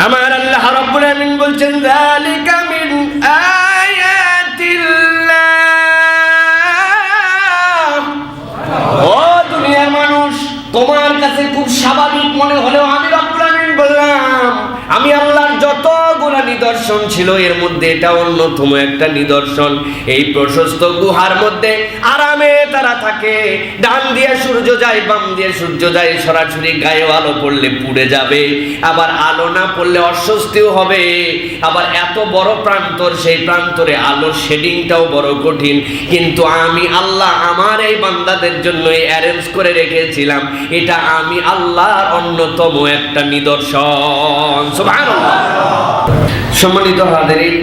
আমার আল্লাহ রাব্বুল আমিন বলছেন যালিকা মিন আয়াতিল্লাহ। ও দুনিয়ার মানুষ, তোমার কাছে খুব স্বাভাবিক মনে হলেও আমি রাব্বুল আমিন বললাম, আমি আল্লাহর যতগুলো নিদর্শন ছিল এর মধ্যে এটা অন্যতম একটা নিদর্শন। এই প্রশস্ত গুহার মধ্যে আরামে তারা থাকে, ডান দিয়ে সূর্য যায়, বাম দিয়ে সূর্য যায়, সরাসরি গায়ে আলো পড়লে পুড়ে যাবে, আবার আলো না পড়লে অস্বস্তিও হবে। আবার এত বড় প্রান্তর, সেই প্রান্তরে আলোর শেডিংটাও বড় কঠিন, কিন্তু আমি আল্লাহ আমার এই বান্দাদের জন্য অ্যারেঞ্জ করে রেখেছিলাম। এটা আমি আল্লাহর অন্যতম একটা নিদর্শন। সুবহানাল্লাহ। সম্মানিত হাজিরিন,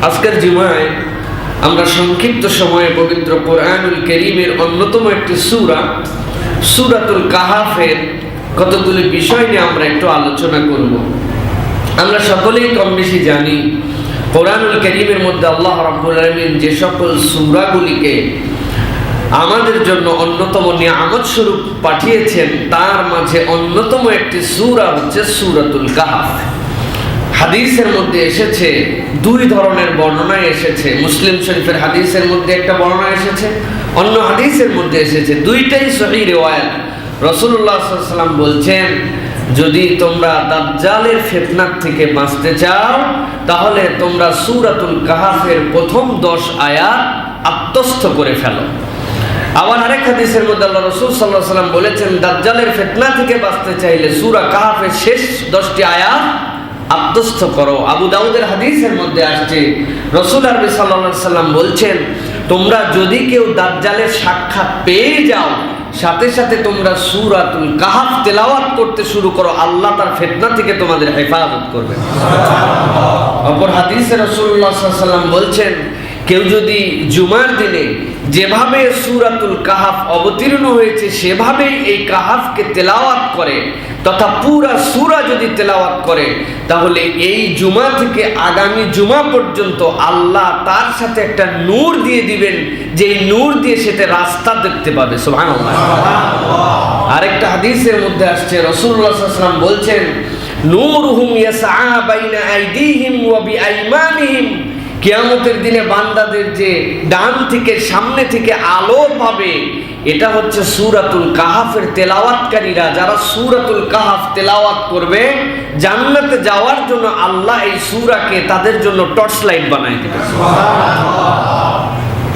আজকের জুমায় আমরা সংক্ষিপ্ত সময়ে পবিত্র কোরআনুল কারীমের অন্যতম একটি সূরা সূরাতুল কাহাফের কতগুলি বিষয় নিয়ে আমরা একটু আলোচনা করব। আমরা সকলেই কম বেশি জানি কোরআনুল কারীমের মধ্যে আল্লাহ রাব্বুল আলামিন যে সকল সূরাগুলিকে আমাদের জন্য অন্যতম নিয়ামত স্বরূপ পাঠিয়েছেন, তার মাঝে অন্যতম একটি সূরা হচ্ছে সূরাতুল কাহাফ। হাদিসের মধ্যে এসেছে, দুই ধরনের বর্ণনা এসেছে। মুসলিম শরীফের হাদিসের মধ্যে একটা বর্ণনা এসেছে, অন্য হাদিসের মধ্যে এসেছে, দুইটাই সহিহ রিওয়ায়াত। রাসূলুল্লাহ সাল্লাল্লাহু আলাইহি ওয়াসাল্লাম বলছেন, যদি তোমরা দাজ্জালের ফিতনার থেকে বাঁচতে চাও তাহলে তোমরা সূরাতুল কাহাফের প্রথম 10 আয়াত আত্মস্থ করে ফেলো। আবার আরেক হাদিসের মধ্যে আল্লাহ রাসূল সাল্লাল্লাহু আলাইহি ওয়াসাল্লাম বলেছেন, দাজ্জালের ফিতনা থেকে বাঁচতে চাইলে সূরা কাহাফের শেষ 10টি আয়াত আত্মস্থ করো। আবু দাউদের হাদিসের মধ্যে আসছে, রাসূল আরবি সাল্লাল্লাহু আলাইহি ওয়াসাল্লাম বলছেন, তোমরা যদি কেউ দাজ্জালের সাক্ষাৎ পেয়ে যাও, সাথে সাথে তোমরা সূরাতুল কাহাফ তেলাওয়াত করতে শুরু করো, আল্লাহ তার ফিতনা থেকে তোমাদের হেফাজত করবেন। অপর হাদিসে রাসূলুল্লাহ সাল্লাল্লাহু আলাইহি ওয়াসাল্লাম বলছেন, কেউ যদি জুমার দিনে যেভাবে সূরাতুল কাহাফ অবতীর্ণ হয়েছে সেভাবেই এই কাহাফকে তেলাওয়াত করে তথা পুরা সূরা যদি তেলাওয়াত করে, তাহলে এই জুমা থেকে আগামী জুমা পর্যন্ত আল্লাহ তার সাথে একটা নূর দিয়ে দিবেন, যেই নূর দিয়ে সেটা রাস্তা দেখতে পাবে। সুবহানাল্লাহ। আরেকটা হাদিসের মধ্যে আসছে, রাসূলুল্লাহ সাল্লাল্লাহু আলাইহি ওয়াসাল্লাম বলছেন, নূরুহুম ইয়াসআ বাইনা আইদিহিম ওয়া বিআইমানিহিম। কিয়ামতের দিনে বান্দাদের যে ডান থেকে সামনে থেকে আলো পাবে, এটা হচ্ছে সূরাতুল কাহাফের তেলাওয়াতকারীরা। যারা সূরাতুল কাহাফ তেলাওয়াত করবে, জান্নাতে যাওয়ার জন্য আল্লাহ এই সূরাকে তাদের জন্য টর্চ লাইট বানায় দেবে।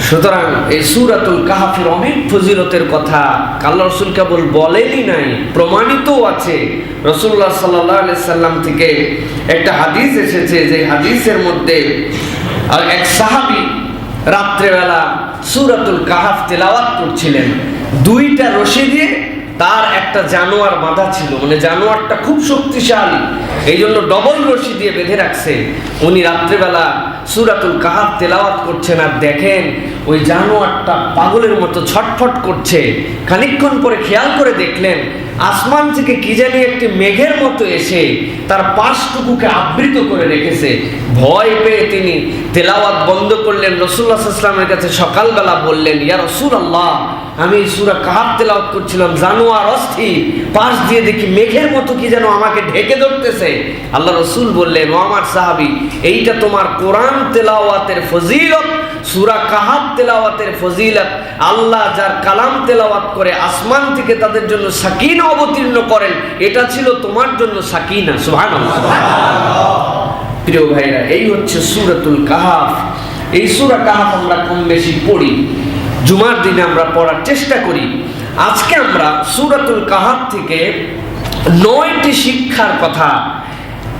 সুতরাং এই সূরাতুল কাহাফের অনেক ফজিলতের কথা আল্লাহ রাসূল কেবল বলেনই নাই, প্রমাণিতও আছে। রাসূলুল্লাহ সাল্লাল্লাহু আলাইহি সাল্লাম থেকে একটা হাদিস এসেছে, যে হাদিসের মধ্যে এক সাহাবী রাত্রেবেলা সূরাতুল কাহাফ তেলাওয়াত করছিলেন, দুইটা রশি দিয়ে তার একটা জানোয়ার বাঁধা ছিল, মানে জানোয়ারটা খুব শক্তিশালী, এই জন্য ডবল রশি দিয়ে বেঁধে রাখছে। উনি রাত্রেবেলা সূরাতুল কাহাফ তেলাওয়াত করছেন, আর দেখেন ওই জানোয়ারটা পাগলের মতো ছটফট করছে। খানিকক্ষণ পরে খেয়াল করে দেখলেন আসমান থেকে কি জানি একটি মেঘের মতো এসে তার পাশটুকুকে আবৃত করে রেখেছে। ভয় পেয়ে তিনি তেলাওয়াত বন্ধ করলেন, রাসূলুল্লাহ সাল্লাল্লাহু আলাইহি ওয়াসাল্লামের কাছে সকালবেলা বললেন, ইয়া রাসূলুল্লাহ, আমি সূরা কাহাফ তেলাওয়াত করছিলাম, জানোয়ার অস্থির, পাশ দিয়ে দেখি মেঘের মতো কি যেন আমাকে ঢেকে ধরতেছে। আল্লাহ রাসূল বললেন, ও আমার সাহাবী, এইটা তোমার কোরআন তেলাওয়াতের ফজিলত, সূরা কাহাফ তেলাওয়াতের ফজিলত। আল্লাহ যার কালাম তেলাওয়াত করে আসমান থেকে তাদের জন্য সাকিনা অবতীর্ণ করেন, এটা ছিল তোমার জন্য সাকিনা। সুবহানাল্লাহ। প্রিয় ভাইরা, এই হচ্ছে সূরাতুল কাহাফ। এই সূরা কাহাফ আমরা কম বেশি পড়ি, জুমার দিনে আমরা পড়ার চেষ্টা করি। আজকে আমরা সূরাতুল কাহাফ থেকে 9টি শিক্ষার কথা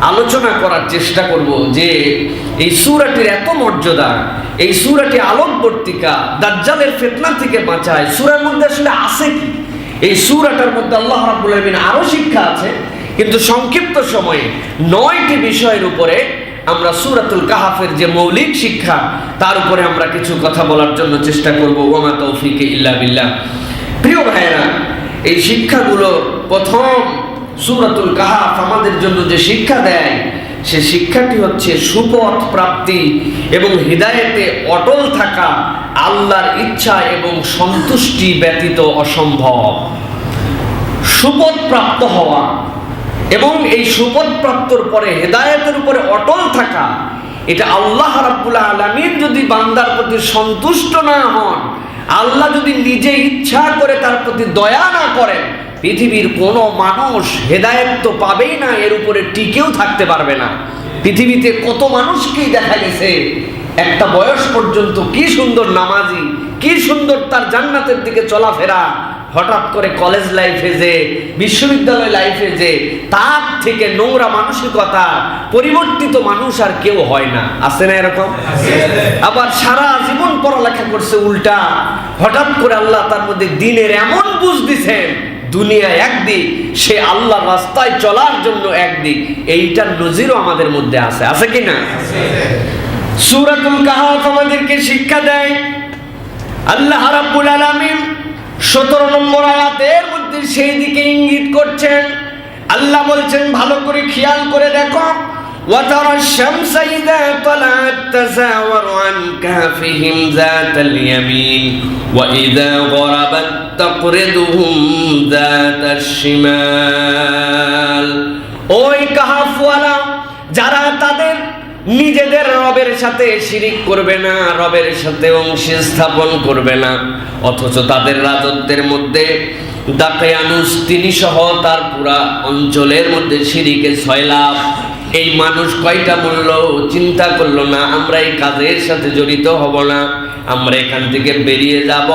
আলোচনা করার চেষ্টা করব, যে এই সূরাটির এত মর্যাদা, এই সূরাটি আলোকবর্তিকা, দাজ্জালের ফিতনা থেকে বাঁচায়। সূরার মধ্যে আসলে আছে কি? এই সূরাটার মধ্যে আল্লাহ রাব্বুল আলামিন আরো শিক্ষা আছে, কিন্তু সংক্ষিপ্ত সময়ে 9টি বিষয়ের উপরে আমরা সূরাতুল কাহাফের যে মৌলিক শিক্ষা, তার উপরে আমরা কিছু কথা বলার জন্য চেষ্টা করব। ওয়া মা তাওফীকি ইল্লা বিল্লাহ। প্রিয় ভাইরা, এই শিক্ষাগুলো প্রথম সূরাতুল কাহাফ আমাদের জন্য যে শিক্ষা দেয়, সে শিক্ষাটি হচ্ছে সুপথ প্রাপ্তি এবং হিদায়াতে অটল থাকা আল্লাহর ইচ্ছা এবং সন্তুষ্টি ব্যতীত অসম্ভব। সুপথ প্রাপ্ত হওয়া, এবং এই সুপথ প্রাপ্তর পরে হেদায়েতের উপরে অটল থাকা, এটা আল্লাহ রাব্বুল আলামিন যদি বান্দার প্রতি সন্তুষ্ট না হন, আল্লাহ যদি নিজে ইচ্ছা করে তার প্রতি দয়া না করেন, পৃথিবীর কোনো মানুষ হেদায়েত তো পাবেই না, এর উপরে টিকেও থাকতে পারবে না। পৃথিবীতে কত মানুষকেই দেখা গেছে একটা বয়স পর্যন্ত কি সুন্দর নামাজি, কি সুন্দর তার জান্নাতের দিকে চলাফেরা, হঠাৎ করে কলেজ লাইফে যে, বিশ্ববিদ্যালয় লাইফে যে, তার থেকে নোংরা মানসিকতা পরিবর্তিত মানুষ আর কেউ হয় না। আছে না এরকম? আবার সারা জীবন পড়ালেখা করছে উল্টা, হঠাৎ করে আল্লাহ তার মধ্যে দিনের এমন বুঝ দিছেন, দুনিয়া একদিক, সে আল্লাহ রাস্তায় চলার জন্য একদিক। এইটার নজিরও আমাদের মধ্যে আছে, আছে কি না? সূরাতুল কাহফ আমাদেরকে শিক্ষা দেয়। আল্লাহ রাব্বুল আলামিন 17 নম্বর আয়াতের মধ্যে সেই দিকে ইঙ্গিত করছেন। আল্লাহ বলছেন, ভালো করে খেয়াল করে দেখো, وَتَرَى الشَّمْسَ إِذَا طَلَعَت تَّزَاوَرُ عَنْ كَهْفِهِمْ ذَاتَ الْيَمِينِ وَإِذَا غَرَبَت تَّقْرِضُهُمْ ذَاتَ الشِّمَالِ। ওই কাহফওয়ালা যারা তাদের নিজেদের রবের সাথে শিরিক করবে না, রবের সাথে অংশ স্থাপন করবে না, অথচ তাদের রাজত্বের মধ্যে দাকিয়ানুস তিনি সহ তার পুরা অঞ্চলের মধ্যে শিরিকে সয়লাভ। এই মানুষ কয়টা মূল্য চিন্তা করলো না, আমরা এই কাজের সাথে জড়িত হব না, আমরা এখান থেকে বেরিয়ে যাব।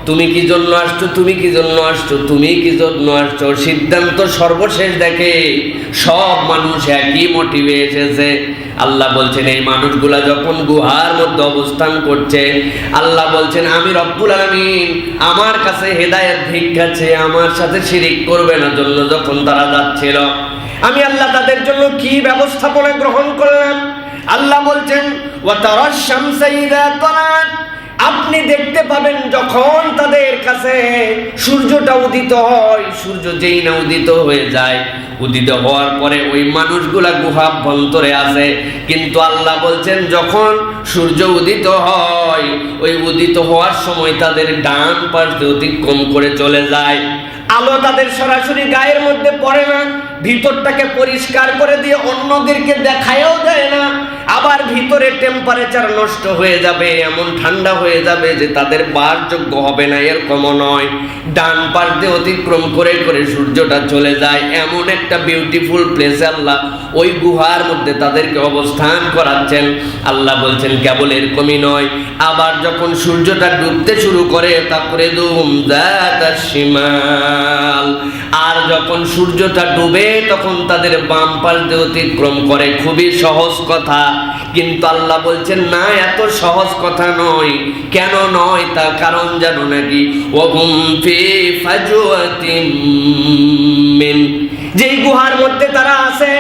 তুমি কি জন্য আসছো, তুমি কি জন্য আসছো, তুমি কি জন্য আসছো, সিদ্ধান্ত সর্বশেষ দেখে সব মানুষ একই মোটিভে এসেছে। আল্লাহ বলছেন, এই মানুষগুলা যখন গুহার মধ্যে অবস্থান করছে, আল্লাহ বলছেন, আমি রব্বুল আলামিন আমার কাছে হেদায়েত ভিক্ষাছে, আমার সাথে শিরিক করবে না জন্য যখন তারা যাচ্ছিল, আমি আল্লাহ তাদের জন্য কি ব্যবস্থাপনা গ্রহণ করলাম। আল্লাহ বলছেন, ওয়াতারাশ শামসা ইযা তালাত, আপনি দেখতে পাবেন যখন তাদের কাছে সূর্যটা উদিত হয়, সূর্য যেই না উদিত হয়ে যায়, উদিত হওয়ার পরে ওই মানুষগুলা গুহাভ্যন্তরে আছে, কিন্তু আল্লাহ বলছেন যখন সূর্য উদিত হয়, ওই উদিত হওয়ার সময় তাদের ডান পাশ দিয়ে অতিক্রম করে চলে যায়, আলো তাদের সরাসরি গায়ের মধ্যে পড়ে না, ভিতরটাকে পরিষ্কার করে দিয়ে অন্যদেরকে দেখায়ও দেয় না, আবার ভিতরে টেম্পারেচার নষ্ট হয়ে যাবে, এমন ঠান্ডা হয়ে যাবে যে তাদের বাসযোগ্য হবে না, এরকমও নয়। ডান পাশ দিয়ে অতিক্রম করে করে সূর্যটা চলে যায়, এমন একটা বিউটিফুল প্লেসে আল্লাহ ওই গুহার মধ্যে তাদেরকে অবস্থান করাচ্ছেন। আল্লাহ বলছেন কেবল এরকমই নয়, আবার যখন সূর্যটা ডুবতে শুরু করে, তারপরে আর যখন সূর্যটা ডুবে তখন তাদের বাম পাশ দিয়ে অতিক্রম করে। খুবই সহজ কথা, কিন্তু আল্লাহ বলছেন না, এত সহজ কথা নয়। কেন নয়? তার কারণ জানো নাকি? ওয়াহুম ফি ফাজওয়াতিন মিন, যেই গুহার মধ্যে তারা আছে,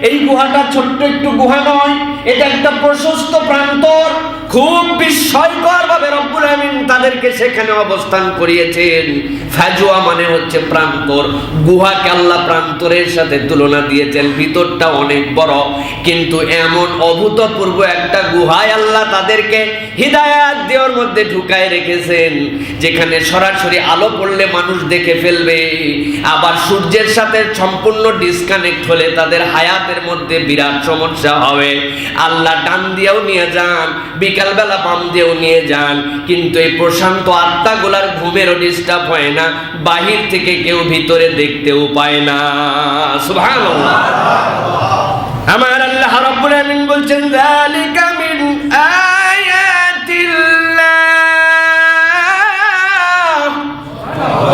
এই গুহাটা ছোট্ট একটু গুহা নয়, এটা একটা প্রশস্ত প্রান্তর। খুব বিস্ময়কর ভাবে রব্বুল আমিন তাদেরকে সেখানে অবস্থান করিয়েছেন। ফাজওয়া মানে হচ্ছে প্রান্তর, গুহাকে আল্লাহ প্রান্তরের সাথে তুলনা দিয়েছেন, ভিতরটা অনেক বড়, কিন্তু এমন অভূতপূর্ব একটা গুহায় আল্লাহ তাদেরকে হিদায়াত দেওয়ার মধ্যে ঢুকায় রেখেছেন, যেখানে সরাসরি আলো পড়লে মানুষ দেখে ফেলবে, আবার সূর্যের সাথে সম্পূর্ণ ডিসকানেক্ট হলে তাদের হায়াতের মধ্যে বিরাট সমস্যা হবে। আল্লাহ ডান দিয়েও নিয়ে যান, বিকালবেলা বাম দিয়েও নিয়ে যান, কিন্তু এই প্রশান্ত আত্মাগুলার ঘুমেরও ডিস্টার্ব হয় না, বাহির থেকে কেউ ভিতরে দেখতেও পায় না। সুবহানাল্লাহ। আমার আল্লাহ রাব্বুল আমিন বলছেন, যালিকা মিন আয়াতিল্লাহ।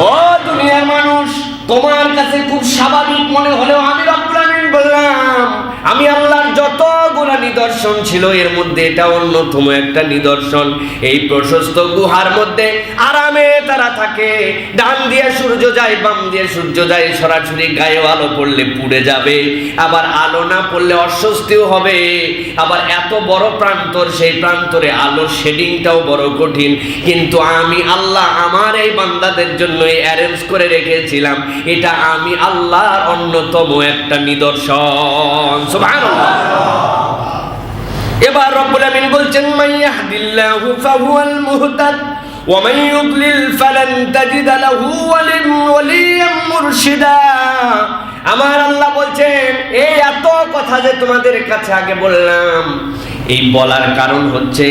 ও দুনিয়ার মানুষ, তোমার কাছে খুব স্বাভাবিক মনে হলেও আমি রব্বুল আমিন বললাম, আমি আল্লাহর যতগুলো নিদর্শন ছিল এর মধ্যে এটা অন্যতম একটা নিদর্শন। এই প্রশস্ত গুহার মধ্যে আরামে তারা থাকে, ডান দিয়ে সূর্য যায়, বাম দিয়ে সূর্য যায়, সরাসরি গায়ে আলো পড়লে পুড়ে যাবে, আবার আলো না পড়লে অস্বস্তিও হবে, আবার এত বড় প্রান্তর, সেই প্রান্তরে আলোর শেডিংটাও বড় কঠিন, কিন্তু আমি আল্লাহ আমার এই বান্দাদের জন্য অ্যারেঞ্জ করে রেখেছিলাম, এটা আমি আল্লাহর অন্যতম একটা নিদর্শন। সুবহানাল্লাহ। এবার রব্বুল আমিন বলছেন, মাইয়াহদিল্লাহু ফাহুয়াল মুহতাদ ওয়া মান ইউদ্লিল ফালান তাজিদ লাহু ওয়ালিয়াম মুরশিদা। আমার আল্লাহ বলছেন এই এত কথা যে তোমাদের কাছে আগে বললাম, এই বলার কারণ হচ্ছে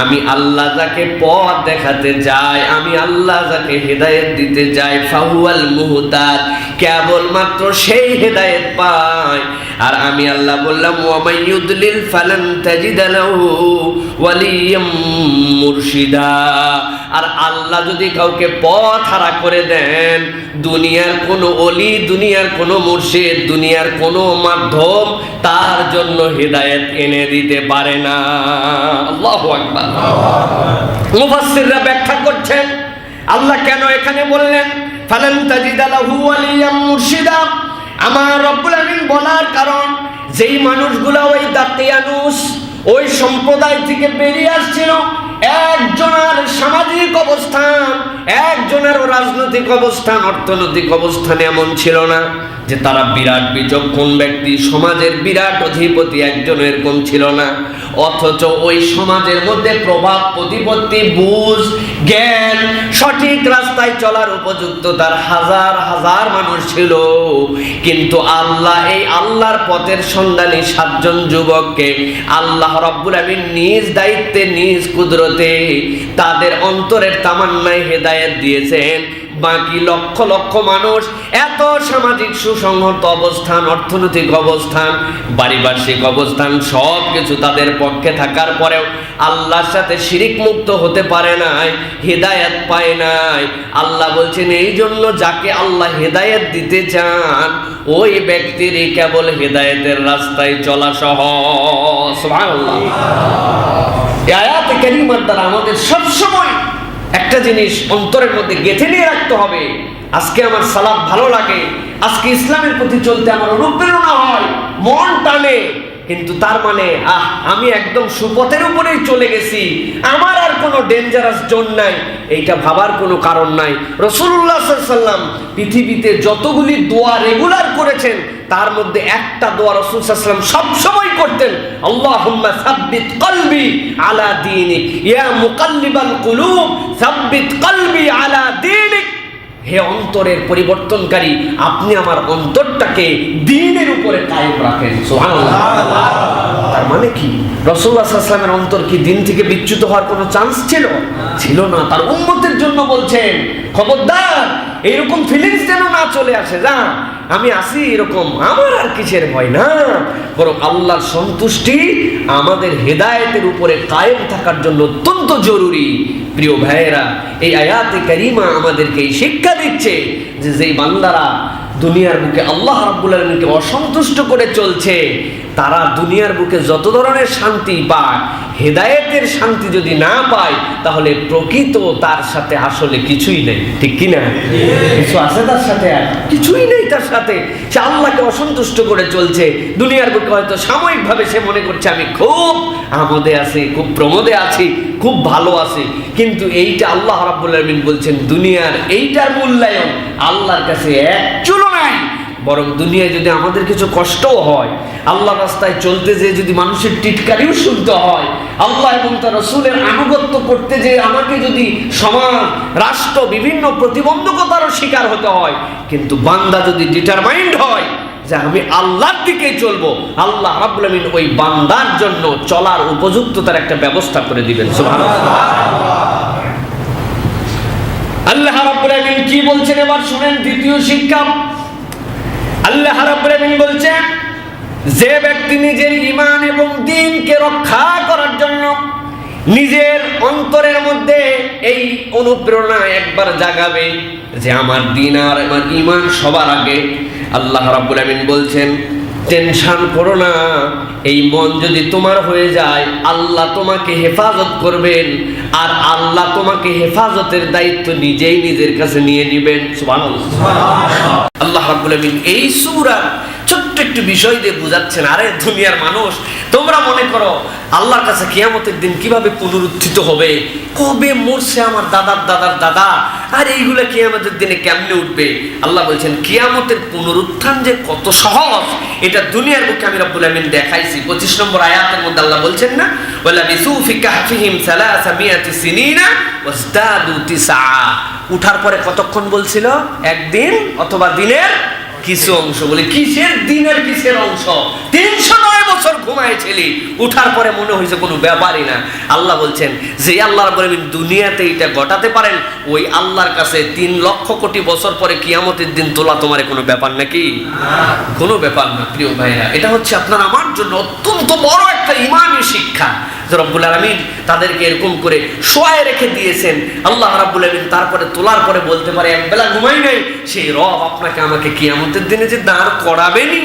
আমি আল্লাহ যাকে পথ দেখাতে যাই, আমি আল্লাহ যাকে হেদায়েত দিতে যাই, ফাহুয়াল মুহতাদ, কেবলমাত্র সেই হেদায়েত পায়। আর আমি আল্লাহ বললাম ওয়া মাইয়ুদলিল ফালান তাজিদ লাহু ওয়ালিয়াম মুরশিদা। আর আল্লাহ যদি কাউকে পথ হারা করে দেন, দুনিয়ার কোনো ওলি, দুনিয়ার কোনো মুর্শিদ, দুনিয়ার কোনো মাধ্যম তার জন্য হেদায়েত এনে দিতে পারে না। আল্লাহু আকবার। মুফাসসিররা ব্যাখ্যা করছেন আল্লাহ কেন এখানে বললেন ফালান তাজিদ লাহু ওয়ালিয়াম মুরশিদা। আমার রব্বুল আমিন বলার কারণ, যেই মানুষগুলো ওই দাকিয়ানুস ওই সম্প্রদায় থেকে বেরিয়ে আসছিল, একজনের সামাজিক অবস্থান, একজনের রাজনৈতিক অবস্থান, অর্থনৈতিক অবস্থান এমন ছিল না যে তারা বিরাট বিচক্ষণ ব্যক্তি, সমাজের বিরাট অধিপতি, একজন এরকম ছিল না। অথচ ওই সমাজের মধ্যে প্রভাব প্রতিপত্তি, বুঝ, জ্ঞান, সঠিক রাস্তায় চলার উপযুক্ত তার হাজার হাজার মানুষ ছিল। কিন্তু আল্লাহ এই আল্লাহর পথের সন্ধানী 7 জন যুবককে আল্লাহ রাব্বুল আমিন নিজ দায়িত্বে, নিজ কুদরতে তাদের অন্তরের তামান্নায় হেদায়েত দিয়েছেন। বাকি লক্ষ লক্ষ মানুষ এত সামাজিক সুসংহত অবস্থান, অর্থনৈতিক অবস্থান, পারিপার্শ্বিক অবস্থান সব কিছু তাদের পক্ষে থাকার পরেও আল্লাহর সাথে শিরিক মুক্ত হতে পারে নাই, হেদায়েত পায় নাই। আল্লাহ বলছেন এই জন্য যাকে আল্লাহ হেদায়েত দিতে চান ওই ব্যক্তিরই কেবল হেদায়েতের রাস্তায় চলা সহজ। সুবহানাল্লাহ। এই আয়াতে কারিমার দ্বারা আমাদের সব সময় একটা জিনিস অন্তরের মধ্যে গেঁথে নিয়ে রাখতে হবে, আজকে আমার সালাত ভালো লাগে, আজকে ইসলামের প্রতি চলতে আমার অনুপ্রেরণা হয়, মন টানে, কিন্তু তার মানে আমি একদম সুপথের উপরেই চলে গেছি, আমার আর কোনো ডেঞ্জারাস জোন নাই, এইটা ভাবার কোনো কারণ নাই। রাসূলুল্লাহ সাল্লাল্লাহু আলাইহি ওয়াসাল্লাম পৃথিবীতে যতগুলি দোয়া রেগুলার করেছেন তার মধ্যে একটা দোয়া রাসূল সাল্লাল্লাহু আলাইহি ওয়াসাল্লাম সব সময় করতেন, আল্লাহুম্মা সাব্বিত কলবি আলা দীনিক, ইয়া মুকাল্লিবাল কুলুব সাব্বিত কলবি আলা দীনিক। হে অন্তরের পরিবর্তনকারী, আপনি আমার অন্তরটাকে দ্বীনের উপরে কায়েম রাখেন। সুবহানাল্লাহ। তার মানে কি রাসূলুল্লাহ সাল্লাল্লাহু আলাইহি ওয়াসাল্লামের অন্তর কি দ্বীন থেকে বিচ্যুত হওয়ার কোনো চান্স ছিল? ছিল না। তার উম্মতের জন্য বলছেন খবরদার এরকম ফিলিংস যেন না চলে আসে, যা আমি আসি এরকম, আমার আর কিসের ভয় না, বরং আল্লাহর সন্তুষ্টি আমাদের হেদায়েতের উপরে কায়েম থাকার জন্য অত্যন্ত জরুরি। প্রিয় ভাইয়েরা, এই আয়াতে কারিমা আমাদেরকে এই শিক্ষা দিচ্ছে যে যেই বান্দারা দুনিয়ার বুকে আল্লাহ রাব্বুল আলামিনকে অসন্তুষ্ট করে চলছে, তারা দুনিয়ার বুকে যত ধরনের শান্তি পায়, হেদায়েতের শান্তি যদি না পায় তাহলে প্রকৃত তার সাথে আসলে কিছুই নেই। ঠিক কি না? কিছু আছে তার সাথে? আর কিছুই নেই তার সাথে। সে আল্লাহকে অসন্তুষ্ট করে চলছে। দুনিয়ার বুকে হয়তো সাময়িকভাবে সে মনে করছে আমি খুব আমোদে আছি, খুব প্রমোদে আছি, খুব ভালো আছি, কিন্তু এইটা আল্লাহ রাব্বুল আলামিন বলছেন দুনিয়ার এইটার মূল্যায়ন আল্লাহর কাছে এক চুলো নাই। বরং দুনিয়ায় যদি আমাদের কিছু কষ্টও হয়, আল্লাহ রাস্তায় চলতে যে যদি মানুষের টিটকারিও শুনতে হয়, আল্লাহ এবং তার রাসূলের আনুগত্য করতে যে আমাকে যদি সমাজ, রাষ্ট্র বিভিন্ন প্রতিবন্ধকতারও শিকার হতে হয়, কিন্তু বান্দা যদি ডিটারমাইন্ড হয় যে আমি আল্লাহর দিকে চলবো, আল্লাহ রাব্বুল আমিন ওই বান্দার জন্য চলার উপযুক্ত তার একটা ব্যবস্থা করে দিবেন। সুবহানাল্লাহ। আল্লাহ রাব্বুল আমিন কি বলছেন এবার শুনেন, দ্বিতীয় শিক্ষা। আল্লাহ রাব্বুল আমিন বলছেন যে ব্যক্তি নিজের ঈমান এবং দ্বীনকে রক্ষা করার জন্য নিজের অন্তরের মধ্যে এই অনুপ্রেরণা একবার জাগাবে যে আমার দ্বীন আর আমার ঈমান সবার আগে, আল্লাহ রাব্বুল আমিন বলছেন টেনশন করো না, এই মন যদি তোমার হয়ে যায় আল্লাহ তোমাকে হেফাজত করবেন, আর আল্লাহ তোমাকে হেফাজতের দায়িত্ব নিজেই নিজের কাছে নিয়ে নেবেন। সুবহানাল্লাহ। আল্লাহ রাব্বুল আমিন এই সূরা ছোট্ট একটু বিষয় দিয়ে বুঝাচ্ছেন, আরে দুনিয়ার মানুষ তোমরা মনে করো আল্লাহর কাছে কিয়ামতের দিন কিভাবে পুনরুত্থিত হবে, কবে মরছে আমার দাদার দাদার দাদা, আর এইগুলা কিয়ামতের দিনে কেমনে উঠবে। আল্লাহ বলছেন কিয়ামতের পুনরুত্থান যে কত সহজ এটা দুনিয়ার বুকে আমি রব্বুল আমিন দেখাইছি। 25 নম্বর আয়াতের মধ্যে আল্লাহ বলছেন না, ওয়ালা বিসু ফি কাহফিহিম 300 সিনিনা ওয়াজদাদু 9। উঠার পরে কতক্ষণ বলছিল? একদিন অথবা দিনের কিছু অংশ। বলে কিসের দিনের কিসের অংশ? 309 বছর ঘুমাইছিলি, উঠার পরে মনে হয়েছে কোনো ব্যাপারই না। আল্লাহ বলছেন যে আল্লাহ রাব্বুল আলামিন দুনিয়াতে এটা ঘটাতে পারেন, ওই আল্লাহর কাছে 3 লক্ষ কোটি বছর পরে কিয়ামতের দিন তোলা তোমার কোনো ব্যাপার নাকি? কোনো ব্যাপার না। প্রিয় ভাইরা, এটা হচ্ছে আপনার আমার জন্য অত্যন্ত বড় একটা ঈমানি শিক্ষা যে রব্বুল আলামিন তাদেরকে এরকম করে শোয়ায় রেখে দিয়েছেন। আল্লাহ রাব্বুল আলামিন তারপরে তোলার পরে বলতে পারে একবেলা ঘুমাই নাই, সেই রব আপনাকে আমাকে কিয়ামতের দিনে যে দাঁড় করাবেনি,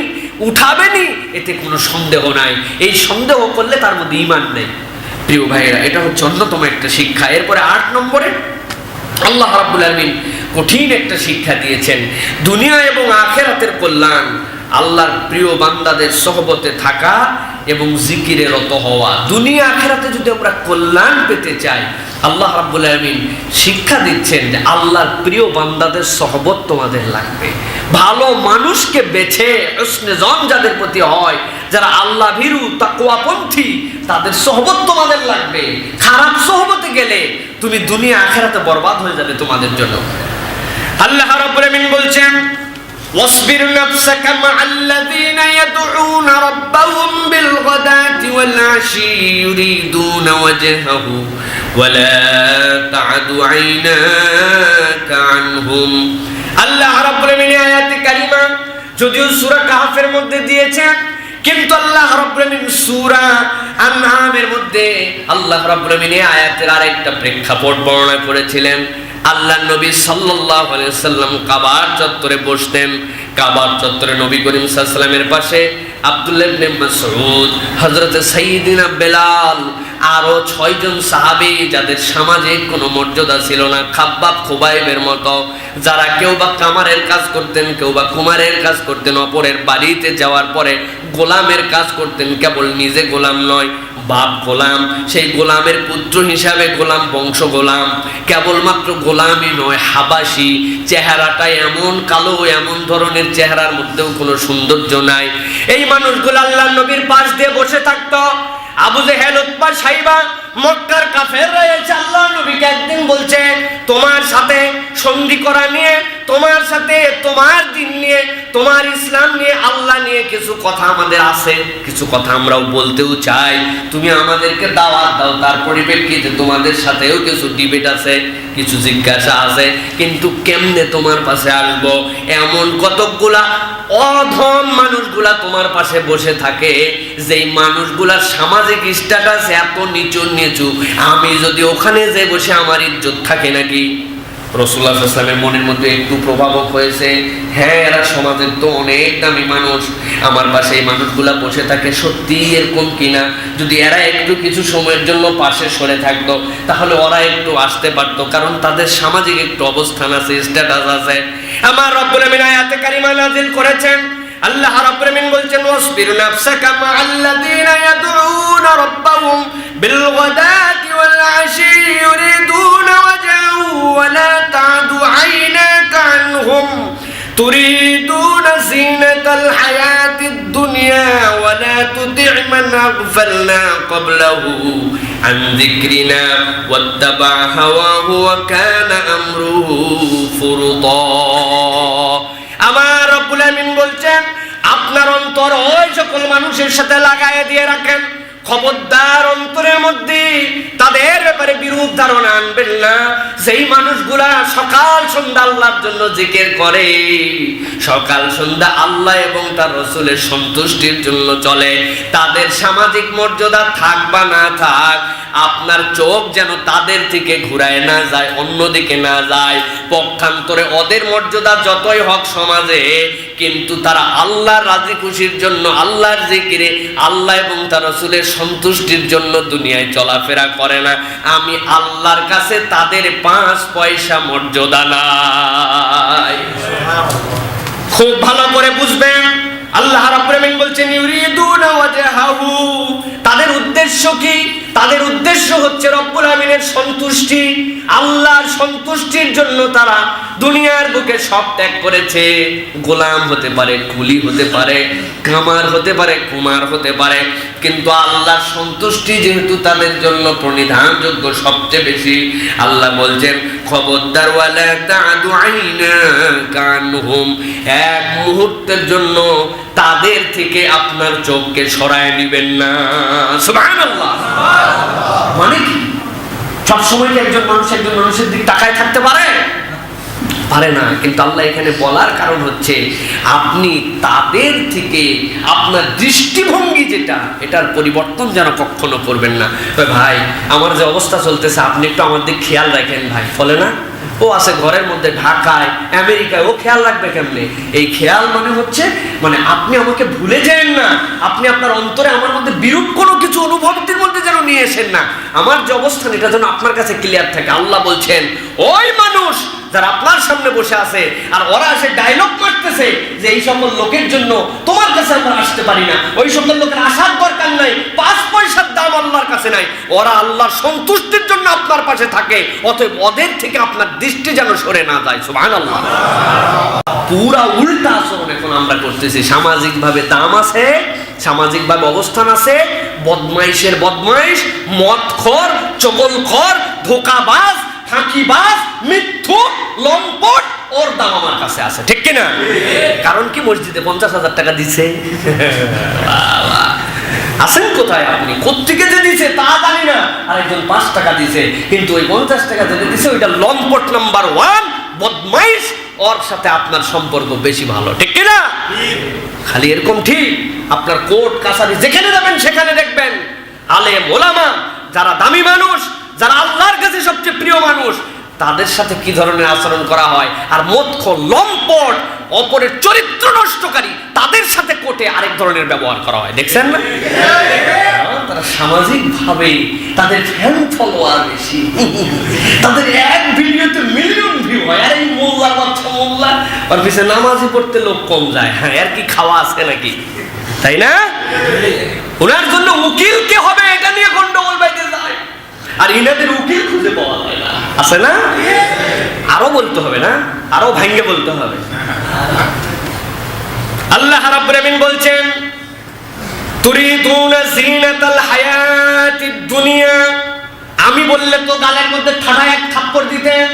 উঠাবেনি, এতে কোনো সন্দেহ নাই। এই সন্দেহ করলে তার মধ্যে ঈমান নেই। প্রিয় ভাইরা, এটা হচ্ছে অন্যতম একটা শিক্ষা। এরপরে 8 নম্বরে আল্লাহ রাব্বুল আলামিন কঠিন একটা শিক্ষা দিয়েছেন, দুনিয়া এবং আখিরাতের কল্যাণ, আল্লাহর প্রিয় বান্দাদের সহবতে থাকা এবং জিকিরে রত হওয়া। দুনিয়া আখিরাতে যদি আমরা কল্যাণ পেতে চাই, আল্লাহ রাব্বুল আলামিন শিক্ষা দিচ্ছেন যে আল্লাহর প্রিয় বান্দাদের সহবত তোমাদের লাগবে। ভালো মানুষকে বেছে হুসনে জন যাদের প্রতি হয়, যারা আল্লাহ ভীরু তাকওয়াপন্থী, তাদের সহবত তোমাদের লাগবে। খারাপ সহবতে গেলে তুমি দুনিয়া আখিরাতে বরবাদ হয়ে যাবে তোমাদের জন্য। আল্লাহ রাব্বুল আলামিন বলছেন واصبر نفسك مع الذين يدعون ربهم بالغداة والعشي يريدون وجهه ولا تعد عيناك عنهم। আল্লাহ রাব্বুল আলামিন আয়াতে কারিমা যদিও সূরা কাহফের মধ্যে দিয়েছেন, কিন্তু আল্লাহ রাব্বুল আলামিন সূরা আনআমের মধ্যে আল্লাহ রাব্বুল আলামিন এই আয়াতের আরেকটা প্রেক্ষাপট বর্ণনা করেছিলেন। আল্লাহ নবী সাল্লাল্লাহু আলাইহি ওয়াসাল্লাম কাবার চত্বরে বসতেন। কাবার চত্বরে নবী করিম সাল্লাল্লাহু আলাইহি ওয়াসাল্লামের পাশে আব্দুল্লাহ ইবনে মাসউদ, হযরত সাইয়্যিদিনা বেলাল, আরো 6 জন সাহাবী যাদের সামাজিক কোনো মর্যাদা ছিল না, খাব্বাব খুবাইবের মতো, যারা কেউ বা কামারের কাজ করতেন, কেউ বা কুমারের কাজ করতেন, অপরের বাড়িতে যাওয়ার পরে গোলামের কাজ করতেন। কেবল নিজে গোলাম নয়, বাপ গোলাম, সেই গোলামের পুত্র হিসাবে গোলাম, বংশ গোলাম। কেবলমাত্র গোলামই নয়, হাবাসি, চেহারাটা এমন কালো, এমন ধরনের চেহারার মধ্যেও কোনো সৌন্দর্য নাই। এই মানুষগুলো আল্লাহ নবীর পাশ দিয়ে বসে থাকতো। আবু জেহেল, উতবা, সাইবা, মক্কার কাফেররা এসে আল্লাহ নবীকে একদিন বলছে, তোমার সাথে সন্ধি করা নিয়ে, তোমার সাথে তোমার দিন নিয়ে, তোমার ইসলাম নিয়ে, আল্লাহ নিয়ে কিছু কথা আমাদের আছে, কিছু কথা আমরাও বলতেও চাই, তুমি আমাদেরকে দাওয়াত দাও। তার পরিপ্রেক্ষিতে তোমাদের সাথেও কিছু ডিবেট আছে, কিছু জিজ্ঞাসা আছে, কিন্তু কেমনে তোমার পাশে আসবো? এমন কতকগুলা অধম মানুষগুলা তোমার পাশে বসে থাকে, যেই মানুষগুলার সামাজিক স্ট্যাটাস এত নিচু নিচু, আমি যদি ওখানে যে বসে আমার ইজ্জত থাকে নাকি? রাসূলুল্লাহ সাল্লাল্লাহু আলাইহি ওয়াসাল্লামের মনের মধ্যে একটু প্রভাবক হয়েছে, হ্যাঁ এরা সমাজের তো অনেক দামি মানুষ, আমার পাশে এই মানুষগুলা বসে থাকে, সত্যি এরকম কিনা? যদি এরা একটু কিছু সময়ের জন্য পাশে সরে থাকতো, তাহলে ওরা একটু আসতে পারতো, কারণ তাদের সামাজিক একটু অবস্থান আছে, স্ট্যাটাস আছে। আমার রব্বুল আলামিন আয়াতে কারিমা নাযিল করেছেন। আল্লাহ রাব্বুল আলামিন বলছেন, ওয়াসবির নাফসাকা মা'আল্লাযীনা ইয়াদউনা রাব্বাহুম বিল গাদাতি ওয়াল আশি ইউরিদুনা ওয়াজহাহু ওয়া লা তা'দু আইনাকা আনহুম তুরিদুনা যিনাতাল হায়াতিদ দুনিয়া ওয়া লা তুতি' মান আগফালনা ক্বাবলাহু আন যিকরিনা ওয়াত্তাবা হাওয়াহু ওয়া কানা আমরুহু ফুরতা। আমার রব্বুল আলামিন বলছেন, আপনার অন্তর ওই সকল মানুষের সাথে লাগায় দিয়ে রাখেন, খবরদার অন্তরের মধ্যে তাদের ব্যাপারে বিরূপ ধারণা আনবেন না। যেই মানুষগুলা সকাল সন্ধ্যা আল্লাহর জন্য জিকির করে, সকাল সন্ধ্যা আল্লাহ এবং তার রাসূলের সন্তুষ্টির জন্য চলে, তাদের সামাজিক মর্যাদা থাক বা না থাক, আপনার চোখ যেন তাদের থেকে ঘুরায় না যায়, অন্যদিকে না যায়। পক্ষান্তরে ওদের মর্যাদা যতই হোক সমাজে, কিন্তু তারা আল্লাহর রাজি খুশির জন্য, আল্লাহর জিকিরে, আল্লাহ এবং তার রাসূলের সন্তুষ্টির জন্য দুনিয়ায় চলাফেরা করে না। আমি আল্লাহর কাছে তাদের 5 পয়সা মর্যাদা নাই। খুব ভালো করে বুঝবেন, আল্লাহ রাব্বুল আলামিন বলছেন ইউরিদুনা ওয়াজহাহু, তাদের উদ্দেশ্য কি? তাদের উদ্দেশ্য হচ্ছে রব্বুল আমিনের সন্তুষ্টি। আল্লাহর সন্তুষ্টির জন্য তারা দুনিয়ার বুকে সব ত্যাগ করেছে। গোলাম হতে পারে, কুলি হতে পারে, কামার হতে পারে, কুমার হতে পারে, কিন্তু আল্লাহর সন্তুষ্টি যেহেতু তাদের জন্য প্রণিধানযোগ্য সবচেয়ে বেশি, আল্লাহ বলছেন খবরদার ওয়ালা তা'দু আইনাকা আনহুম, এক মুহূর্তের জন্য তাদের থেকে আপনার চোখকে সরায় নেবেন না। সুবহানাল্লাহ। মানে কি সব সময় কি একজন মানুষের দিকে তাকায় থাকতে পারে? পারে না। কিন্তু আল্লাহ এখানে বলার কারণ হচ্ছে আপনি তাদের থেকে আপনার দৃষ্টিভঙ্গি যেটা, এটার পরিবর্তন যেন কখনো করবেন না। ভাই আমার যে অবস্থা চলতেছে আপনি একটু আমার দিকে খেয়াল রাখেন ভাই, বলে না ও আছে ঘরের মধ্যে ঢাকায় আমেরিকায়, ও খেয়াল রাখবে কেমনে? এই খেয়াল মানে হচ্ছে মানে আপনি আমাকে ভুলে যান না, আপনি আপনার অন্তরে আমার মধ্যে বিরূপ কোনো কিছু অনুভূতির মধ্যে যেন নিয়ে আসেন না। আমার যে অবস্থান এটা যেন আপনার কাছে ক্লিয়ার থাকে। আল্লাহ বলছেন ওই মানুষ যারা আপনার সামনে বসে আছে আর ওরা এসে ডায়লগ মারতেছে যে এই সকল লোকের জন্য তোমার কাছে আমরা আসতে পারি না, ওই সকল লোকের আসার দরকার নাই, 5 পয়সার দাম আল্লাহর কাছে নাই, ওরা আল্লাহর সন্তুষ্টির জন্য আপনার পাশে থাকে, অতএব ওদের থেকে আপনার দৃষ্টি যেন সরে না যায়। সুবহানাল্লাহ। পুরা উল্টা আচরণ এখন আমরা করতেছি। সামাজিকভাবে দাম আছে, সামাজিকভাবে অবস্থান আছে, বদমাইশের বদমাইশ, মদখোর, চগলখোর, ধোঁকাবাজ, ফাঁকিবাজ, মিথ্যুক, লম্পট, ওর দাম আমার কাছে আছে, ঠিক কিনা? কারণ কি মসজিদে 50,000 টাকা দিছে। আছেন কোথায় আপনি? কোত্থেকে যে দিছে তা জানি না, আরেকজন 5 টাকা দিছে, কিন্তু ওই 50 টাকা যেটা দিছে ওইটা লম্পট নাম্বার 1, বদমাইশ, ওর সাথে আপনার সম্পর্ক বেশি ভালো, ঠিক কিনা? খালি এরকম ঠিক আপনার কোর্ট কাছারি যেখানে যাবেন সেখানে দেখবেন আলেম ওলামা, যারা দামি মানুষ, যারা আল্লাহর কাছে সবচেয়ে প্রিয় মানুষ, তাদের সাথে কি ধরনের আচরণ করা হয়। আর মদখোর, লম্পট, অপরের চরিত্র নষ্টকারী, তাদের সাথে কোর্টে আরেক ধরনের ব্যবহার করা হয়। দেখছেন না? তারা সামাজিক ভাবে তাদের ফ্যান ফলোয়ার বেশি, তাদের এক ভিডিওতে মিলিয়ন ভিউ হয়। আর এই মোল্লা বাচ্চা মোল্লা, আর পিছনে নামাজি পড়তে লোক কম যায়। হ্যাঁ, আর কি খাওয়া আছে নাকি, তাই না? ওনার জন্য উকিল কে হবে এটা নিয়ে গন্ডগোল বাইতে যায়, আর ইনাদের উকিল খুঁজে পাওয়া যায় না। আছে না? আরো বলতে হবে না, আরো ভাঙ্গে বলতে হবে। আল্লাহ রাব্বুল আমিন বলছেন তুরিদুনা জিনাতাল হায়াতিদ দুনিয়া, আমি বললে তো গালের মধ্যে ঠাডা এক থাপ্পড় দিতেন।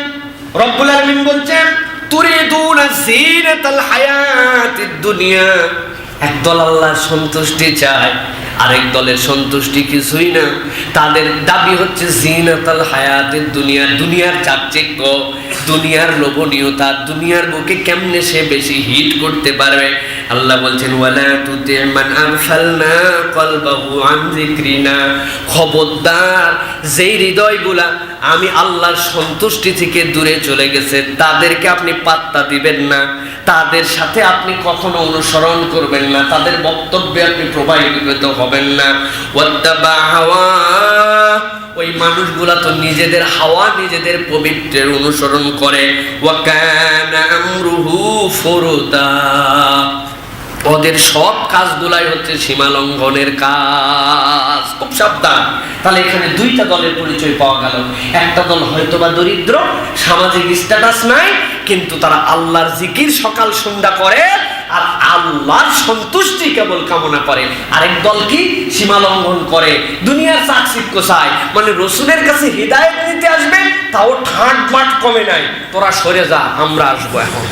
রব্বুল আলামিন বলছেন তুরিদুনা জিনাতাল হায়াতিদ দুনিয়া, একদল আল্লাহর সন্তুষ্টি চায়, আরেক দলের সন্তুষ্টি কিছুই না। তাদের দাবি হচ্ছে জিনাতাল হায়াতের দুনিয়া, দুনিয়ার চাকচিক্য, দুনিয়ার লোভনীয়তা, দুনিয়ার বুকে কেমনে সে বেশি হিট করতে পারবে। আল্লাহ বলছেন ওয়ালা তুতি মান আরসালনা কলবাহু আন যিকরিনা, খবরদার যেই হৃদয়গুলা আমি আল্লাহর সন্তুষ্টি থেকে দূরে চলে গেছে তাদেরকে আপনি পাত্তা দিবেন না, তাদের সাথে আপনি কখনো অনুসরণ করবেন না, তাদের বক্তব্যে আপনি প্রভাবিত হবেন না। ওয়াত্তাবা হাওয়া, ওই মানুষগুলা তো নিজেদের হাওয়া, নিজেদের পবিত্রের অনুসরণ করে। ওয়া কানা আমরুহু ফুরুতা, ওদের সব কাজগুলাই হচ্ছে সীমা লঙ্ঘনের কাজ। খুব সাবধান। তাহলে এখানে দুইটা দলের পরিচয় পাওয়া গেল। একটা দল হয়তোবা দরিদ্র, সামাজিক স্ট্যাটাস নাই, কিন্তু তারা আল্লাহর জিকির সকাল সন্ধ্যা করে আর আল্লাহর সন্তুষ্টি কেবল কামনা করে। আরেক দল কি সীমা লঙ্ঘন করে, দুনিয়ার চাকচিক্য চায়, মানে রসুলের কাছে হিদায়াত নিতে আসবে তাও ঠাট বাট কমে নাই, তোরা সরে যা আমরা আসবো এখন।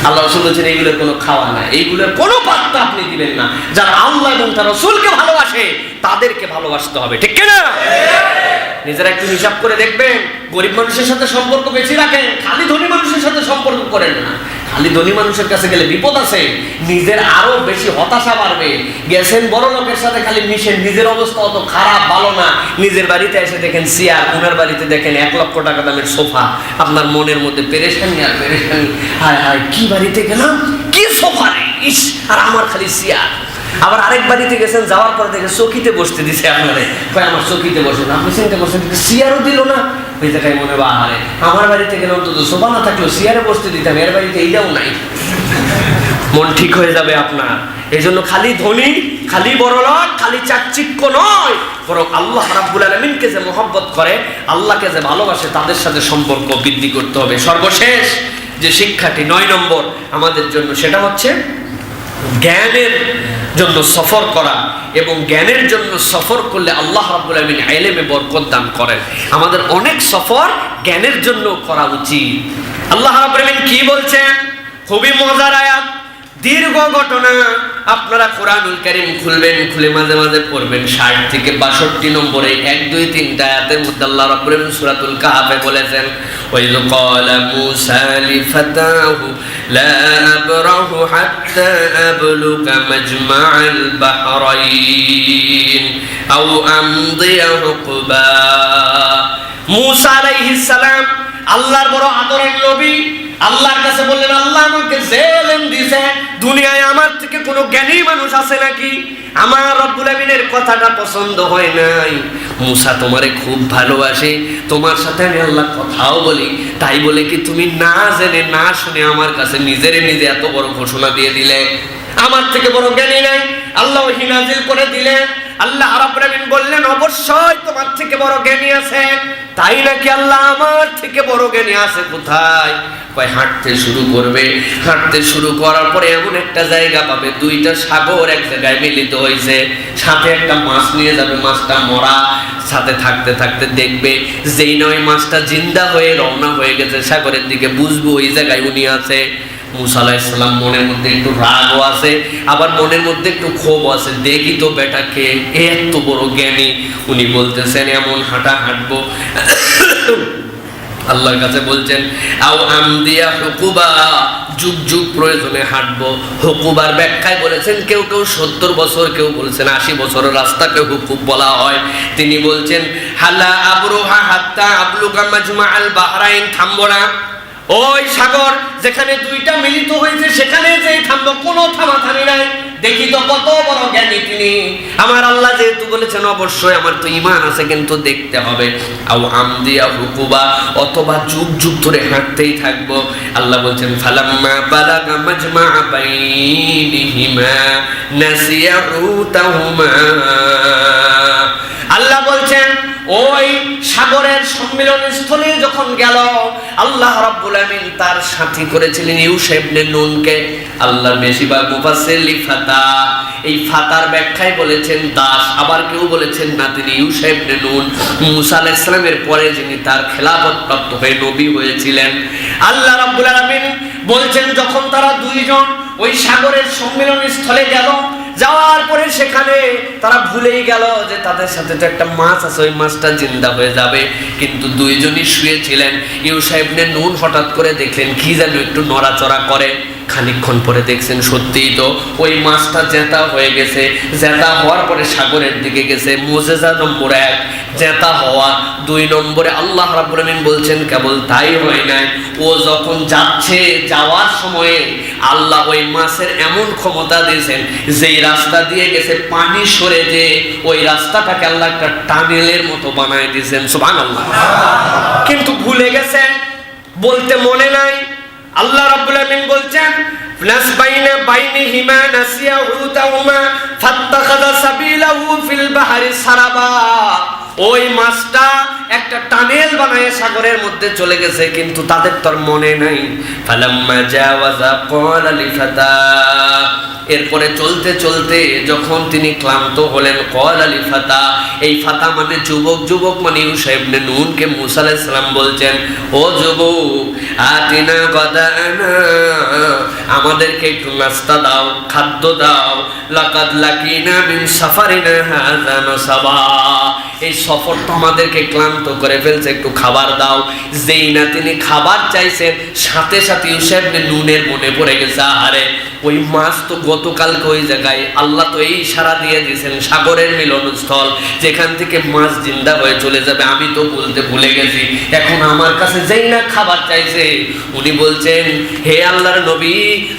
আল্লাহ রাসূল বলেছেন এইগুলোর কোনো খাওয়া নাই, এইগুলোর কোনো পাত্তা আপনি দিবেন না। যারা আল্লাহ এবং তার রাসূলকে ভালোবাসে তাদেরকে ভালোবাসতে হবে, ঠিক কিনা? নিজেরা একটু হিসাব করে দেখবেন, গরিব মানুষের সাথে সম্পর্ক বেশি রাখেন, খালি ধনী মানুষের সাথে সম্পর্ক করেন না। খালি ধনী মানুষের কাছে গেলে বিপদ আছে, নিজের আরো বেশি হতাশা বাড়বে। গেছেন বড় লোকের সাথে খালি মিশেন, নিজের অবস্থা অত খারাপ ভালো না। নিজের বাড়িতে এসে দেখেন চেয়ার, ওনার বাড়িতে দেখেন 1 লক্ষ টাকা দামের সোফা, আপনার মনের মধ্যে পেরেশানি আর পেরেশানি। হায় হায় কি বাড়িতে গেলাম, কি সোফা রে, ইস, আর আমার খালি চেয়ার। আবার আরেক বাড়িতে গেছেন, যাওয়ার পর দেখে চকিতে বসতে দিছে আপনারে, কয় আমার চকিতে বসেন, আপনি চিন্তা করছেন চেয়ারও দিল না। ওই জায়গায় মনে বা আরে আমার বাড়িতে গেলে অন্তত সোফা না থাকলেও চেয়ারে বসতে দিতাম, এর বাড়িতে এইটাও নাই। মন ঠিক হয়ে যাবে আপনার। এই জন্য খালি ধনী, খালি বড়লোক, খালি চাকচিক্য নয়, বরং আল্লাহ রাব্বুল আলামিনকে যে মহব্বত করে, আল্লাহকে যে ভালোবাসে, তাদের সাথে সম্পর্ক বৃদ্ধি করতে হবে। সর্বশেষ যে শিক্ষাটি 9 নম্বর আমাদের জন্য, সেটা হচ্ছে জ্ঞানের জন্য সফর করা এবং জ্ঞানের জন্য সফর করলে আল্লাহ রাব্বুল আলামিন ইলমে বরকত দান করেন। আমাদের অনেক সফর জ্ঞানের জন্য করা উচিত। আল্লাহ রাব্বুল আলামিন কি বলছেন? খুবই মজার আয়াত, দীর্ঘ ঘটনা। আপনারা কোরআনুল কারীম খুলবেন, খুলে মাঝে মাঝে পড়বেন। 60 থেকে 62 নম্বরে 1, 2, 3 আয়াতের মধ্যে আল্লাহ রাব্বুল আলামিন সূরাতুল কাহফে বলেছেন, ওয়াইয ক্বালা মূসা লিফাতাহু লা আবরাহু হাত্তা আবলুগা মাজমাআল বাহরাইন আও আমদিয়া হুকবা। মূসা আলাইহিস সালাম আল্লাহর বড় আদরের নবী, আল্লাহর কাছে বললেন, আল্লাহ আমাকে যে ইলম দিয়েছে, দুনিয়ায় আমার থেকে কোনো জ্ঞানী মানুষ আছে নাকি? আমার রব্বুল আমিনের কথাটা পছন্দ হয় নাই। মূসা তোমারে খুব ভালোবাসে, তোমার সাথে আমি আল্লাহ কথাও বলি, তাই বলে কি তুমি না জেনে না শুনে আমার কাছে নিজেরে নিজে এত বড় ঘোষণা দিয়ে দিলে? আমার থেকে বড় জ্ঞানী নাই। আল্লাহ ওহী নাযিল করে দিলেন। আল্লাহ রাব্বুল আমিন বললেন, অবশ্যই তোমার থেকে বড় জ্ঞানী আছে। তাই নাকি? আল্লাহ আমার থেকে বড় জ্ঞানী আছে কোথায়? কয় হাঁটতে শুরু করবে। হাঁটতে শুরু করার পরে এমন একটা জায়গা পাবে, 2টা সাগর এক জায়গায় মিলিত হয়েছে, সাথে একটা মাছ নিয়ে যাবে, মাছটা মরা। সাথে থাকতে থাকতে দেখবে যেই নয় মাছটা জিন্দা হয়ে রওনা হয়ে গেছে সাগরের দিকে, বুঝবো ওই জায়গায় উনি আছে। মূসা আলাইহিস সালাম মনের মধ্যে একটু রাগও আছে, আবার মনের মধ্যে একটু ক্ষোভ আছে। দেখি তো বেটাকে, এত বড় জ্ঞানী, উনি বলতেছেন এমন হাঁটা হাঁটবো। আল্লাহর কাছে বলছেন, আও আমদিয়া হুকুবা, যুগ যুগ প্রয়োজনে হাঁটবো। হুকুবার ব্যাখ্যায় বলেছেন কেউ কেউ 70 বছর, কেউ বলছেন 80 বছরের রাস্তাকে হুকুব বলা হয়। তিনি বলছেন, হালা আবরুহা হাত্তা আবলুগা মাজমাআল বাহরাইন, থামবো না। ওই সাগর যেখানে 2টা মিলিত হয়েছে সেখানে যেই থামবো, কোনো থামাথামি নাই। দেখি তো কত বড় জ্ঞানী তিনি। আমার আল্লাহ যেহেতু বলেছেন, অবশ্যই আমার তো ঈমান আছে, কিন্তু দেখতে হবে। আও আমদিয়া হুকুবা, অথবা যুগ যুগ ধরে হাঁটতেই থাকবো। আল্লাহ বলছেন, ফালাম্মা বালাগা মাজমা বাইনিহিমা নাসিয়া হুতাহুমা। আল্লাহ বলছেন, ওই সাগরের সম্মিলন স্থলে যখন গেল, আল্লাহ রাব্বুল আমিন তার সাথী করেছিলেন ইউশা ইবনে নুনকে। আল্লাহর বেশিরভাগ মুফাসসির লিফাতা, এই ফাতার ব্যাখ্যায় বলেছেন দাস, আবার কেউ বলেছেন না, তিনি ইউশা ইবনে নুন, মূসা আলাইহিস সালামের পরে যিনি তার খেলাফত প্রাপ্ত হয়ে নবী হয়েছিলেন। আল্লাহ রাব্বুল আমিন বলছেন, যখন তারা 2 জন ওই সাগরের সম্মিলন স্থলে গেল, যাওয়ার পরে সেখানে তারা ভুলেই গেল যে তাদের সাথে তো একটা মাছ আছে, ওই মাছটা জিন্দা হয়ে যাবে। কিন্তু 2 জনই শুয়েছিলেন। ইউশা ইবনে নুন হঠাৎ করে দেখলেন কি যেন একটু নড়াচড়া করে। খানিকক্ষণ পরে দেখছেন সত্যিই তো ওই মাছটা জেতা হয়ে গেছে। জেতা হওয়ার পরে সাগরের দিকে গেছে। মুজিজা নম্বর 1 জেতা হওয়া। 2 নম্বরে আল্লাহ রাব্বুল আমিন বলছেন, কেবল তাই হয় নাই, ও যখন যাচ্ছে, যাওয়ার সময়ে আল্লাহ ওই মাছের এমন ক্ষমতা দিয়েছেন, যেই রাস্তা দিয়ে গেছে পানি সরে যে ওই রাস্তাটাকে আল্লাহ একটা টানেলের মতো বানায় দিয়েছেন। সুবহানাল্লাহ। কিন্তু ভুলে গেছে, বলতে মনে নাই। আল্লাহ রাব্বুল আমিন বলছেন, নাসবাইনা বাইনিহিমা নাসিয়া হুতাহুমা ফাত্তাখাযা সাবিলাহু ফিল বাহরি সারাবা। ওই মাছটা একটা টানেল বানায় সাগরের মধ্যে চলে গেছে, কিন্তু তাদের তোর মনে নাই। ফালাম্মা জাওয়াজা ক্বালা লিফাতা, এরপরে চলতে চলতে যখন তিনি ক্লান্ত হলেন, ক্বালা লিফাতা, এই ফাতা মানে যুবক, যুবক মানে ইউশা ইবনে নুনকে মূসা আলাইহিস সালাম বলছেন, ও যুবক, আতিনা গাদানা, আমাদেরকে একটু নাস্তা দাও, খাদ্য দাও। লাকাদ লাকিনা মিন সাফারিনা হাযা নাসাবা, এই সফরটা আমাদেরকে ক্লান্ত করে ফেলছে, একটু খাবার দাও। যেই না তিনি খাবার চাইছেন, সাথে সাথে ইউসুফ ইবনে নুনের মনে পড়ে গেছে, আরে ওই মাছ তো গতকালকে ওই জায়গায়, আল্লাহ তো এই ইশারা দিয়ে দিয়েছেন সাগরের মিলনস্থল, যেখান থেকে মাছ জিন্দা হয়ে চলে যাবে, আমি তো বলতে ভুলে গেছি। এখন আমার কাছে যেই না খাবার চাইছে, উনি বলছেন, হে আল্লাহর নবী,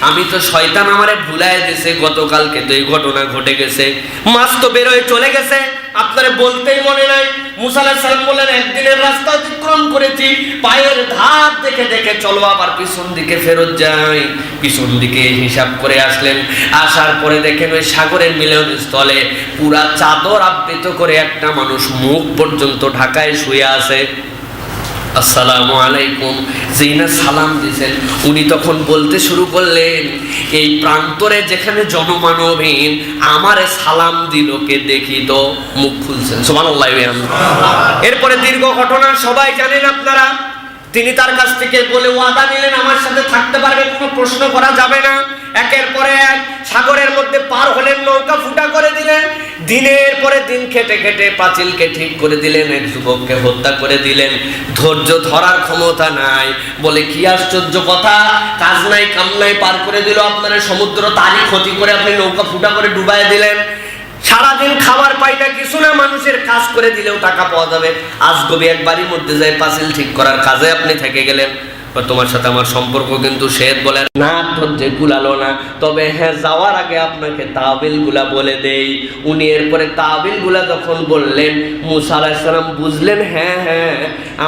আমি তো শয়তান আমারে ভুলায় দিয়েছে, গতকালকে তো এই ঘটনা ঘটে গেছে, মাছ তো বের হয়ে চলে গেছে, আপনারে বলতেই মনে নাই। মূসা আলাইহিস সালাম বললেন, একদিনের রাস্তা অতিক্রম করেছি, পায়ের ধার দেখে দেখে চলো, আবার পিছন দিকে ফেরত যাই। পিছন দিকে হিসাব করে আসলেন। আসার পরে দেখেন ওই সাগরের মিলনস্থলে পুরা চাদর আবৃত করে একটা মানুষ মুখ পর্যন্ত ঢাকায় শুয়ে আছে। আসসালামু আলাইকুম। যেইনা সালাম দিয়েছেন উনি তখন বলতে শুরু করলেন, এই প্রান্তরে যেখানে জনমানবহীন আমারে সালাম দিল কে দেখি তো। মুখ খুলছেন, সুবহানাল্লাহ। এরপরে দীর্ঘ ঘটনা সবাই জানেন আপনারা। তিনি তার কাছ থেকে বলে ওয়াদা নিলেন আমার সাথে থাকতে পারবে, কোনো প্রশ্ন করা যাবে না। একের পরে এক সাগরের মধ্যে পার হলেন, নৌকা ফুটা করে দিলেন। দিনের পরে দিন খেটে খেটে পাঁচিলকে ঠিক করে দিলেন, এক যুবককে হত্যা করে দিলেন। ধৈর্য ধরার ক্ষমতা নাই, বলে কি আশ্চর্য কথা, কাজ নাই কাম নাই, পার করে দিল আপনার সমুদ্র, তারই ক্ষতি করে আপনি নৌকা ফুটা করে ডুবাই দিলেন। সারাদিন খাবার পাই না, কিছু না, মানুষের কাজ করে দিলেও টাকা পাওয়া যাবে। আজগবি এক বাড়ির মধ্যে যায় পাঁচিল ঠিক করার কাজে আপনি থেকে গেলেন। তোমার সাথে আমার সম্পর্ক কিন্তু শেদ বলে না, ধৈর্য কুলালো না। তবে হ্যাঁ, যাওয়ার আগে আপনাকে তাবিল গুলা বলে দেই। উনি এরপরে তাবিল গুলা যখন বললেন, মুসা আলাইহিস সালাম বুঝলেন হ্যাঁ হ্যাঁ,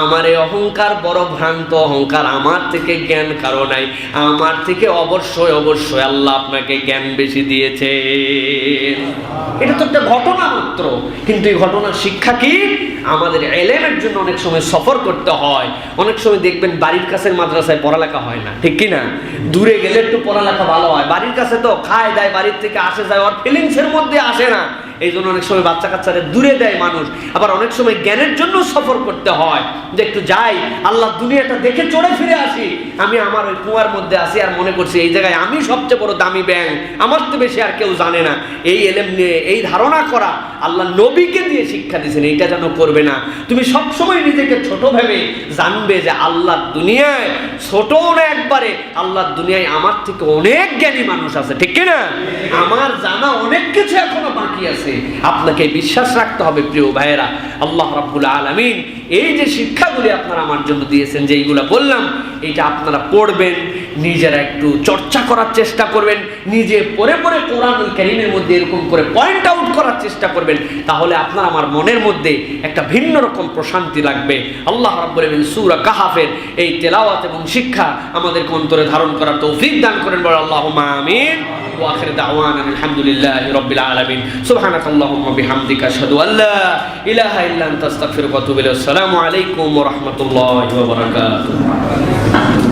আমার এই অহংকার বড় ভ্রান্ত অহংকার, আমার থেকে জ্ঞান কারো নাই, আমার থেকে অবশ্যই অবশ্যই আল্লাহ আপনাকে জ্ঞান বেশি দিয়েছে। এটা তো একটা ঘটনা মাত্র, কিন্তু এই ঘটনার শিক্ষা কি? আমাদের ইলমের জন্য অনেক সময় সফর করতে হয়। অনেক সময় দেখবেন বাড়ির কাছের মাদ্রাসায় পড়ালেখা হয় না, ঠিক কি না? দূরে গেলে একটু পড়ালেখা ভালো হয়। বাড়ির কাছে তো খায় দেয়, বাড়ির থেকে আসে যায়, ওর ফিলিংসের মধ্যে আসে না। এই জন্য অনেক সময় বাচ্চা কাচ্চাদের দূরে দেয় মানুষ। আবার অনেক সময় জ্ঞানের জন্য সফর করতে হয়, যে একটু যাই, আল্লাহ দুনিয়াটা দেখে চড়ে ফিরে আসি। আমি আমার ওই কুয়ার মধ্যে আসি আর মনে করছি এই জায়গায় আমি সবচেয়ে বড় দামি ব্যাং, আমার তো বেশি আর কেউ জানে না। এই এলেম নিয়ে এই ধারণা করা আল্লাহ নবীকে দিয়ে শিক্ষা দিয়েছেন, এইটা যেন করবে না। তুমি সবসময় নিজেকে ছোট ভেবে জানবে যে আল্লাহর দুনিয়ায় ছোটও না একবারে, আল্লাহর দুনিয়ায় আমার থেকে অনেক জ্ঞানী মানুষ আছে, ঠিক কিনা? আমার জানা অনেক কিছু এখনো বাকি আছে। আপনাকে বিশ্বাস রাখতে হবে প্রিয় ভাইয়েরা। আল্লাহ রাব্বুল আলামিন এই যে শিক্ষাগুলি আপনারা আমার জন্য দিয়েছেন, যে এইগুলা বললাম, এটা আপনারা পড়বেন, নিজেরা একটু চর্চা করার চেষ্টা করবেন, নিজে পড়ে পড়ে কোরআনুল কারীমের মধ্যে এরকম করে পয়েন্ট আউট করার চেষ্টা করবেন। তাহলে আপনার আমার মনের মধ্যে একটা ভিন্ন রকম প্রশান্তি লাগবে। আল্লাহ রাব্বুল আলামিন সূরা কাহাফের এই তেলাওয়াত এবং শিক্ষা আমাদেরকে অন্তরে ধারণ করার তৌফিক দান করেন, বলে আল্লাহুম্মা আমিন। ওয়া আখিরু দাওয়ানা আলহামদুলিল্লাহি রাব্বিল আলামিন। সুবহানাকাল্লাহুম্মা বিহামদিকা আশহাদু আল্লা ইলাহা ইল্লা আনতা আস্তাগফিরুকা ওয়া আতুবু ইলাইক। আসসালামু আলাইকুম ওয়া রাহমাতুল্লাহি ওয়া বারাকাতুহু।